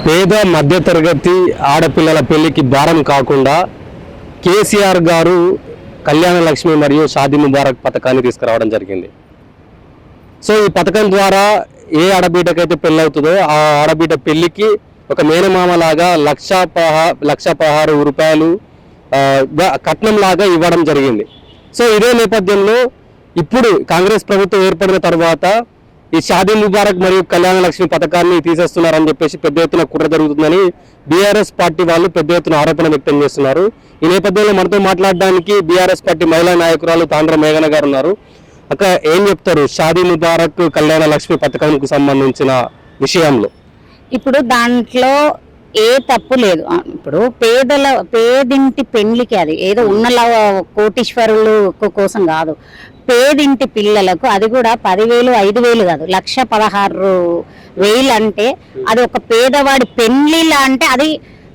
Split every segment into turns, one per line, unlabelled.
పేద మధ్యతరగతి ఆడపిల్లల పెళ్లికి భారం కాకుండా కేసీఆర్ గారు కళ్యాణ లక్ష్మి మరియు షాదీ ముబారక్ పథకాన్ని తీసుకురావడం జరిగింది. సో ఈ పథకం ద్వారా ఏ ఆడబిడ్డకైతే పెళ్ళి అవుతుందో ఆ ఆడబిడ్డ పెళ్లికి ఒక మేనమామలాగా 1,16,000 రూపాయలు కట్నం లాగా ఇవ్వడం జరిగింది. సో ఇదే నేపథ్యంలో ఇప్పుడు కాంగ్రెస్ ప్రభుత్వం ఏర్పడిన తర్వాత ఈ షాదీ ముబారక్ మరియు కళ్యాణ లక్ష్మి పథకాన్ని తీసేస్తున్నారని చెప్పేసి పెద్ద ఎత్తున కుట్ర జరుగుతుందని బీఆర్ఎస్ పార్టీ వాళ్ళు పెద్ద ఎత్తున ఆరోపణ వ్యక్తం చేస్తున్నారు. ఈ నేపథ్యంలో మనతో మాట్లాడడానికి బీఆర్ఎస్ పార్టీ మహిళా నాయకురాలు తాండ్ర మేఘన గారు ఉన్నారు. అక్క ఏం చెప్తారు షాదీ ముబారక్ కళ్యాణ లక్ష్మి పథకానికి సంబంధించిన విషయంలో?
ఇప్పుడు దాంట్లో ఏ తప్పు లేదు. ఇప్పుడు పేదింటి పెళ్లికి అది ఏదో ఉన్న కోటీశ్వరులు కోసం కాదు, పేదింటి పిల్లలకు అది కూడా 10,000 5,000 కాదు, 1,16,000 అంటే అది ఒక పేదవాడి పెళ్లిలా. అంటే అది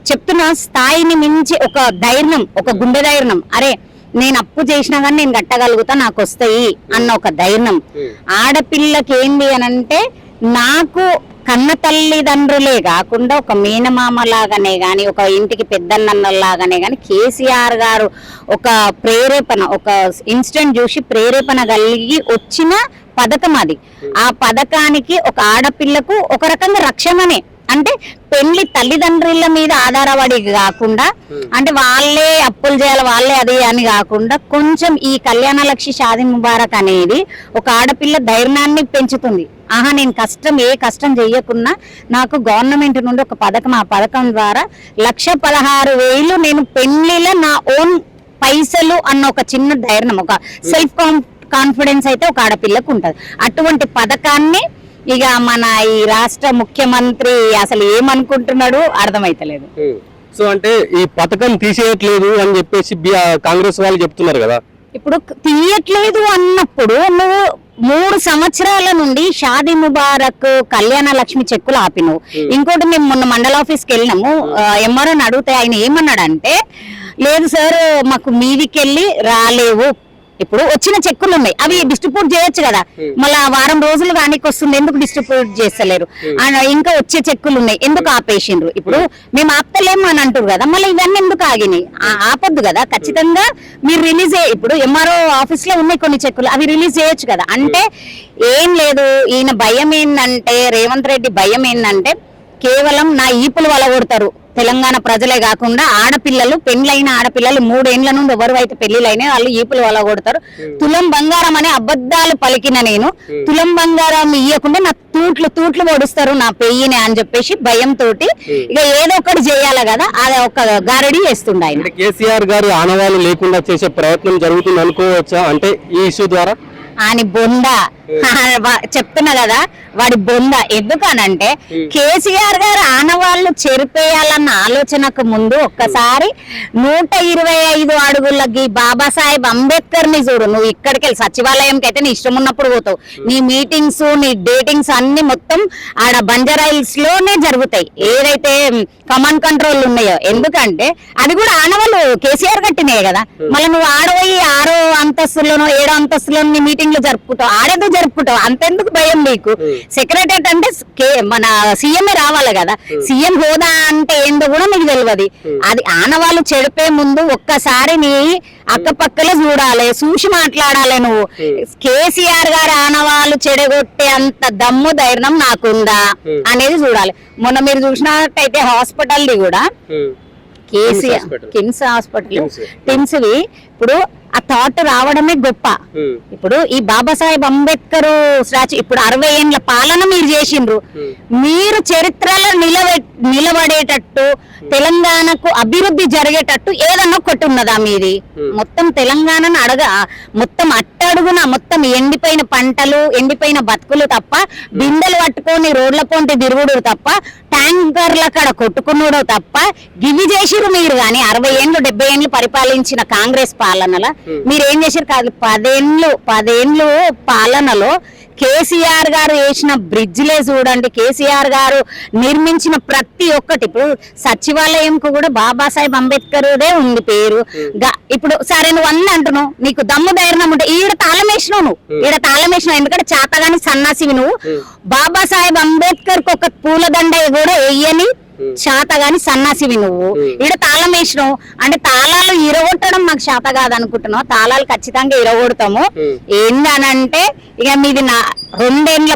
చెప్తున్న స్థాయిని మించి ఒక ధైర్యం, ఒక గుండె ధైర్యం. అరే నేను అప్పు చేసినా కానీ నేను కట్టగలుగుతా, నాకు వస్తాయి అన్న ఒక ధైర్యం. ఆడపిల్లకి ఏంది అని అంటే నాకు కన్న తల్లిదండ్రులే కాకుండా ఒక మేనమామ లాగానే కానీ, ఒక ఇంటికి పెద్దన్నలాగానే కానీ కేసీఆర్ గారు ఒక ప్రేరేపణ, ఒక ఇన్సిడెంట్ చూసి ప్రేరేపణ కలిగి వచ్చిన పథకం అది. ఆ పథకానికి ఒక ఆడపిల్లకు ఒక రకంగా రక్షణనే. అంటే పెళ్లి తల్లిదండ్రుల మీద ఆధారపడి కాకుండా, అంటే వాళ్ళే అప్పులు చేయాలి వాళ్ళే అది అని కాకుండా, కొంచెం ఈ కళ్యాణ లక్ష్మి షాదీ ముబారక్ అనేది ఒక ఆడపిల్ల ధైర్యాన్ని పెంచుతుంది. ఆహా నేను ఏ కష్టం చెయ్యకున్నా నాకు గవర్నమెంట్ నుండి ఒక పథకం, ఆ పథకం ద్వారా 1,16,000 నేను పెళ్లిలో నా ఓన్ పైసలు అన్న ఒక చిన్న ధైర్యం, ఒక సెల్ఫ్ కాన్ఫిడెన్స్ అయితే ఒక ఆడపిల్లకు ఉంటుంది. అటువంటి పథకాన్ని ఇక మన ఈ రాష్ట్ర ముఖ్యమంత్రి అసలు ఏమనుకుంటున్నాడు అర్థమైతలేదు.
సో అంటే ఈ పథకం తీసేయట్లేదు అని చెప్పేసి కాంగ్రెస్ వాళ్ళు చెప్తున్నారు కదా. ఇప్పుడు
తీయట్లేదు అన్నప్పుడు నువ్వు 3 సంవత్సరాల నుండి షాదీ ముబారక్ కళ్యాణ లక్ష్మి చెక్కులు ఆపినవు. ఇంకోటి మేము మొన్న మండల ఆఫీస్కి వెళ్ళినాము, ఎంఆర్ఓని అడిగితే ఆయన ఏమన్నాడంటే, లేదు సార్ మాకు మీదికెళ్ళి రాలేవు, ఇప్పుడు వచ్చిన చెక్కులు ఉన్నాయి అవి డిస్ట్రిబ్యూట్ చేయొచ్చు కదా, మళ్ళీ వారం రోజులు దానికి వస్తుంది ఎందుకు డిస్ట్రిబ్యూట్ చేస్తలేరు, ఇంకా వచ్చే చెక్కులు ఉన్నాయి ఎందుకు ఆపేసిండ్రు, ఇప్పుడు మేము ఆపుతలేము అని అంటారు కదా, మళ్ళీ ఇవన్నీ ఎందుకు ఆగినాయి? ఆపొద్దు కదా, ఖచ్చితంగా మీరు రిలీజ్ ఇప్పుడు ఎంఆర్ఓ ఆఫీస్ లో ఉన్నాయి కొన్ని చెక్కులు, అవి రిలీజ్ చేయొచ్చు కదా. అంటే ఏం లేదు, ఈయన భయం ఏంటంటే, రేవంత్ రెడ్డి భయం ఏంటంటే కేవలం నా ఈపులు వలగొడతారు తెలంగాణ ప్రజలే కాకుండా ఆడపిల్లలు, పెళ్లైన ఆడపిల్లలు 3 ఏండ్ల నుండి ఎవరైతే పెళ్లిలైనా వాళ్ళు ఈపులు వలగొడతారు. తులం బంగారం అనే అబద్ధాలు పలికిన నేను తులం బంగారం ఇయ్యకుండా నా తూట్లు పొడుస్తారు నా పెయ్యిని అని చెప్పేసి భయంతో ఇక ఏదో ఒకటి చేయాలి కదా, అది ఒక గారడి చేస్తుండే ఆయన.
కేసీఆర్ గారు ఆనవాళ్ళు లేకుండా చేసే ప్రయత్నం జరుగుతుంది అనుకోవచ్చా? అంటే ఈ ఇష్యూ ద్వారా
ఆయన బొంద చెప్తున్నా కదా, వాడి బొంద. ఎందుకనంటే కేసీఆర్ గారు ఆనవాళ్లు చెరిపేయాలన్న ఆలోచనకు ముందు ఒక్కసారి 125 అడుగులకి బాబాసాహెబ్ అంబేద్కర్ ని చూడు. నువ్వు ఇక్కడికి వెళ్ళి సచివాలయంకి అయితే నీ ఇష్టం ఉన్నప్పుడు పోతావు, నీ మీటింగ్స్ నీ డేటింగ్స్ అన్ని మొత్తం ఆడ బంజారాయిల్స్ లోనే జరుగుతాయి, ఏదైతే కమాండ్ కంట్రోల్ ఉన్నాయో. ఎందుకంటే అది కూడా ఆనవాళ్ళు కేసీఆర్ కట్టినాయి కదా, మళ్ళీ నువ్వు ఆడపోయి 6వ అంతస్తులోనో 7వ అంతస్తులోనో నీ మీటింగ్ లో జరుపుకుంటావు, ఆడేదో జరుపుకుంటావు, అంతెందుకు భయం నీకు? సెక్రటరేట్ అంటే మన సీఎంఏ రావాలి కదా, సీఎం హోదా అంటే ఏందో కూడా నీకు తెలియదు. అది ఆనవాళ్ళు చెడిపే ముందు ఒక్కసారి నీ అక్కపక్కలో చూడాలి, చూసి మాట్లాడాలి. నువ్వు కేసీఆర్ గారు ఆనవాళ్ళు చెడగొట్టే అంత దమ్ము ధైర్యం నాకుందా అనేది చూడాలి. మొన్న మీరు చూసినట్టయితే హాస్పిటల్ది కూడా కేసీఆర్ కిమ్స్ హాస్పిటల్ టిమ్స్వి ఇప్పుడు ఆ థాట్ రావడమే గొప్ప. ఇప్పుడు ఈ బాబాసాహెబ్ అంబేద్కర్ స్టాచ్యూ ఇప్పుడు 60 ఏండ్ల పాలన మీరు చేసిండ్రు, మీరు చరిత్రలో నిలబడేటట్టు తెలంగాణకు అభివృద్ధి జరిగేటట్టు ఏదన్నా ఒకటి ఉన్నదా మీది? మొత్తం తెలంగాణను మొత్తం అట్టడుగున మొత్తం ఎండిపోయిన పంటలు, ఎండిపోయిన బతుకులు తప్ప, బిందెలు పట్టుకొని రోడ్ల పొంటి తిరుగుడు తప్ప, ట్యాంకర్ల కాడ కొట్టుకున్నాడు తప్ప గివి చేసిరు మీరు. కానీ 60 ఏండ్లు 70 ఏండ్లు పరిపాలించిన కాంగ్రెస్ పాలనలో మీరేం చేశారు కాదు. 10 ఏండ్లు పాలనలో కేసీఆర్ గారు వేసిన బ్రిడ్జ్లే చూడండి, కేసీఆర్ గారు నిర్మించిన ప్రతి ఒక్కటి. ఇప్పుడు సచివాలయంకు కూడా బాబాసాహెబ్ అంబేద్కర్దే ఉంది పేరు. ఇప్పుడు సరే నువ్వు అన్నీ అంటున్నావు, నీకు దమ్ము ధైర్యం ఉంటే ఈడ తాళమేసినావు, ఎందుకంటే చేతగాని సన్నాసివి నువ్వు. బాబాసాహెబ్ అంబేద్కర్ కు ఒక పూలదండ కూడా వేయని శాత గాని సన్నాసివి నువ్వు ఇక్కడ తాళం వేసినావు అంటే తాళాలు ఇరగొట్టడం మాకు శాత కాదనుకుంటున్నావు. తాళాలు ఖచ్చితంగా ఇరగొడతాము. ఏందనంటే ఇక మీది రెండేండ్ల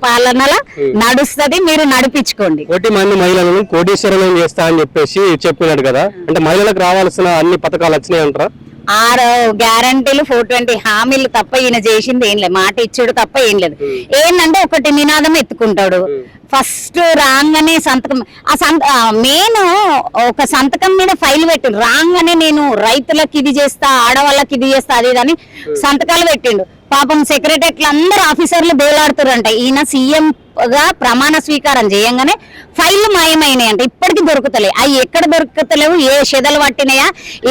పాలనలా నడుస్తుంది, మీరు నడిపించుకోండి.
1 మంది మహిళలను కోటీశ్వరులను చేస్తా అని చెప్పేసి చెప్పినాడు కదా, అంటే మహిళలకు రావాల్సిన అన్ని పథకాలు వచ్చినాయి అంటారా?
6 గ్యారంటీలు 420 హామీలు తప్ప ఈయన చేసింది ఏం లేదు, మాట ఇచ్చాడు తప్ప ఏం లేదు. ఏంటంటే ఒకటి నినాదం ఎత్తుకుంటాడు, ఫస్ట్ రాగానే సంతకం. మెయిన్ ఒక సంతకం మీద ఫైల్ పెట్టిండు, రాగానే నేను రైతులకు ఇది చేస్తా, ఆడవాళ్ళకి ఇది చేస్తా, అది అని సంతకాలు పెట్టిండు. పాపం సెక్రటరీలు అందరు ఆఫీసర్లు బేలాడుతారంట. ఈయన సీఎం గా ప్రమాణ స్వీకారం చేయంగానే ఫైళ్లు మాయమైనాయి అంట, ఇప్పటికీ దొరుకుతలే. అవి ఎక్కడ దొరుకుతలేవు, ఏ షెదలు పట్టినాయా,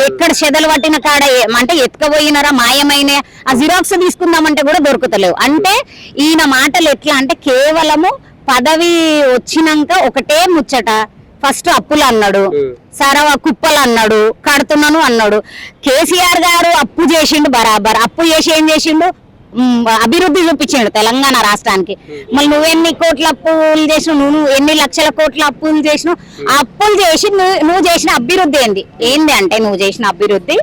ఎక్కడ షెదలు పట్టిన కాడ అంటే ఎత్తుకపోయినారా, మాయమైనాయా, ఆ జిరాక్స్ తీసుకుందామంటే కూడా దొరుకుతలేవు. అంటే ఈయన మాటలు ఎట్లా అంటే కేవలము పదవి వచ్చినాక ఒకటే ముచ్చట, ఫస్ట్ అప్పులు అన్నాడు, సరవ కుప్పలు అన్నాడు, కడుతున్నాను అన్నాడు. కేసీఆర్ గారు అప్పు చేసిండు బరాబర్, అప్పు చేసి ఏం చేసిండు, అభివృద్ధి చూపించాడు తెలంగాణ రాష్ట్రానికి. మళ్ళీ నువ్వెన్ని కోట్ల అప్పులు చేసినావు, నువ్వు ఎన్ని లక్షల కోట్ల అప్పులు చేసినావు, అప్పులు చేసి నువ్వు చేసిన అభివృద్ధి ఏంది అంటే నువ్వు చేసిన అభివృద్ధి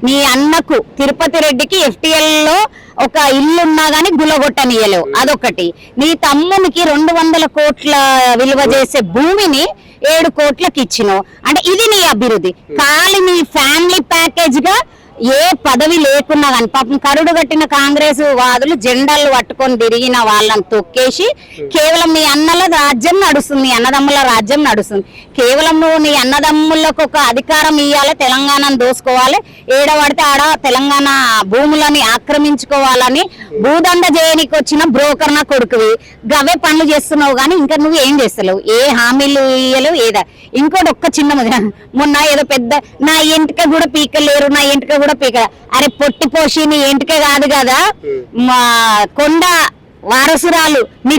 నీ అన్నకు తిరుపతి రెడ్డికి FTL లో ఒక ఇల్లు ఉన్నా గానీ గులగొట్టనియలేవు, అదొకటి. నీ తమ్మునికి 200 కోట్ల విలువ చేసే భూమిని 7 కోట్లకి ఇచ్చినావు. అంటే ఇది నీ అభివృద్ధి. ఖాళీ నీ ఫ్యామిలీ ప్యాకేజ్ గా ఏ పదవి లేకున్నా కానీ పాపం కరుడు కట్టిన కాంగ్రెస్ వాదులు జెండాలు పట్టుకొని తిరిగిన వాళ్ళని తొక్కేసి కేవలం నీ అన్నల రాజ్యం నడుస్తుంది, నీ అన్నదమ్ముల రాజ్యం నడుస్తుంది. కేవలం నువ్వు నీ అన్నదమ్ములకు ఒక అధికారం ఇవ్వాలి, తెలంగాణను దోసుకోవాలి, ఏడబడితే ఆడ తెలంగాణ భూములని ఆక్రమించుకోవాలని భూదండ చేయనికి వచ్చిన బ్రోకర్ నా కొడుకువి. గవే పనులు చేస్తున్నావు కానీ ఇంకా నువ్వు ఏం చేస్తలేవు, ఏ హామీలు ఇయ్యలేవు. ఇంకోటి ఒక్క చిన్న మొన్న ఏదో పెద్ద నా ఎంటిక కూడా పీకలేరు, నా ఎంటిక కూడా పీక. అరే పొట్టి పోసి నీ ఎంటిక కాదు కదా, మా కొండ వారసురాలు, నీ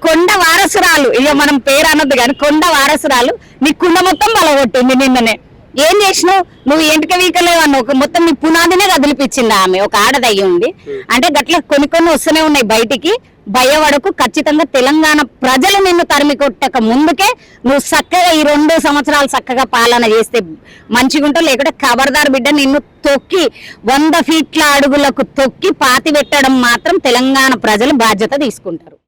కొండ వారసురాలు, ఇక మనం పేరు అనొద్దు కానీ కొండ వారసురాలు నీ కుండ మొత్తం బలగొట్టింది నిన్ననే. ఏం చేసినావు నువ్వు, ఎంటిక వీకలేవు అన్న మొత్తం నీ పునాదినే కదిలిపించింది ఆమె, ఒక ఆడదయ్యి ఉంది. అంటే గట్ల కొన్ని వస్తూనే ఉన్నాయి బయటికి. భయపడకు, ఖచ్చితంగా తెలంగాణ ప్రజలు నిన్ను తరిమి కొట్టక ముందుకే నువ్వు చక్కగా ఈ 2 సంవత్సరాలు చక్కగా పాలన చేస్తే మంచిగుంటావు. లేకుంటే ఖబర్దార్ బిడ్డ, నిన్ను తొక్కి 100 ఫీట్ల అడుగులకు తొక్కి పాతి పెట్టడం మాత్రం తెలంగాణ ప్రజలు బాధ్యత తీసుకుంటారు.